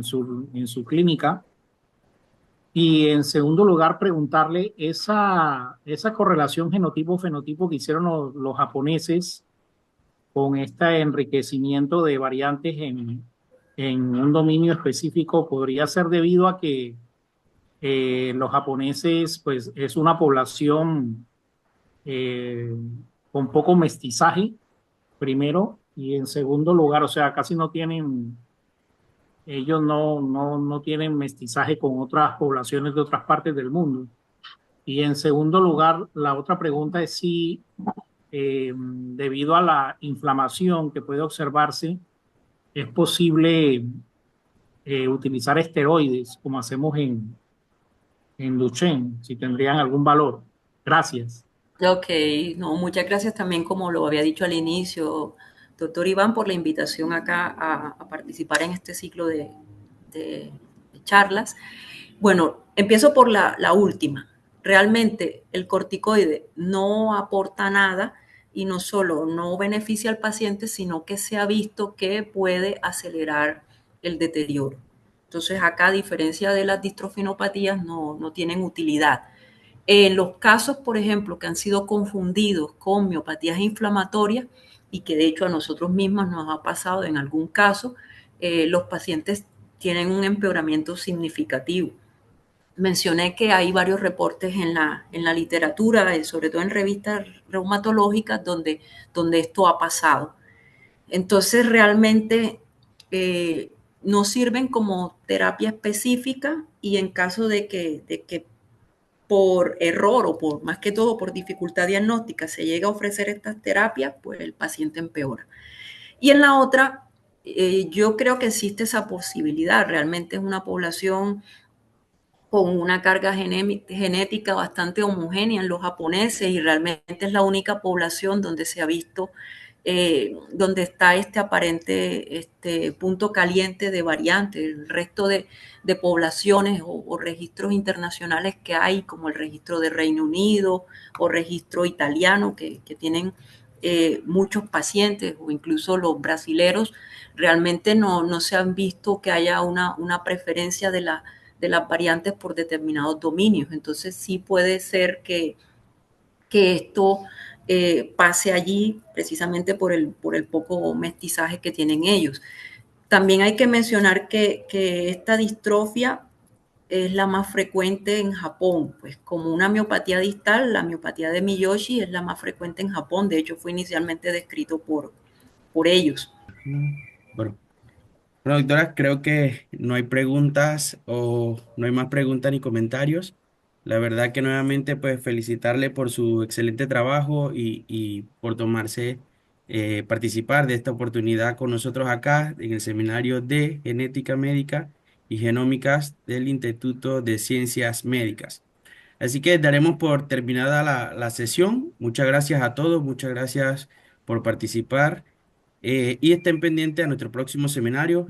su clínica. Y en segundo lugar, preguntarle esa correlación genotipo-fenotipo que hicieron los japoneses con este enriquecimiento de variantes en un dominio específico podría ser debido a que los japoneses, pues, es una población eh, con poco mestizaje, primero, y en segundo lugar, o sea, casi no tienen, ellos no tienen mestizaje con otras poblaciones de otras partes del mundo. Y en segundo lugar, la otra pregunta es si, debido a la inflamación que puede observarse, es posible utilizar esteroides como hacemos en Duchenne, si tendrían algún valor. Gracias. Ok, no, muchas gracias también, como lo había dicho al inicio, doctor Iván, por la invitación acá a participar en este ciclo de charlas. Bueno, empiezo por la última. Realmente el corticoide no aporta nada y no solo no beneficia al paciente, sino que se ha visto que puede acelerar el deterioro. Entonces acá, a diferencia de las distrofinopatías, no tienen utilidad. En los casos, por ejemplo, que han sido confundidos con miopatías inflamatorias y que de hecho a nosotros mismos nos ha pasado en algún caso, los pacientes tienen un empeoramiento significativo. Mencioné que hay varios reportes en la literatura, sobre todo en revistas reumatológicas, donde esto ha pasado. Entonces, realmente no sirven como terapia específica y en caso de que por error o por más que todo por dificultad diagnóstica se llega a ofrecer estas terapias, pues el paciente empeora. Y en la otra, yo creo que existe esa posibilidad. Realmente es una población con una carga genética bastante homogénea en los japoneses y realmente es la única población donde se ha visto, donde está este aparente punto caliente de variantes. El resto de poblaciones o registros internacionales que hay, como el registro de Reino Unido o registro italiano, que tienen muchos pacientes, o incluso los brasileros, realmente no se han visto que haya una preferencia de las variantes por determinados dominios. Entonces sí puede ser que esto pase allí precisamente por el poco mestizaje que tienen ellos. También hay que mencionar que esta distrofia es la más frecuente en Japón, pues como una miopatía distal, la miopatía de Miyoshi es la más frecuente en Japón, de hecho fue inicialmente descrito por ellos. Bueno, bueno, doctora, creo que no hay preguntas o no hay más preguntas ni comentarios. La verdad que nuevamente pues felicitarle por su excelente trabajo y por tomarse, participar de esta oportunidad con nosotros acá en el seminario de Genética Médica y Genómicas del Instituto de Ciencias Médicas. Así que daremos por terminada la sesión. Muchas gracias a todos, muchas gracias por participar, y estén pendientes a nuestro próximo seminario.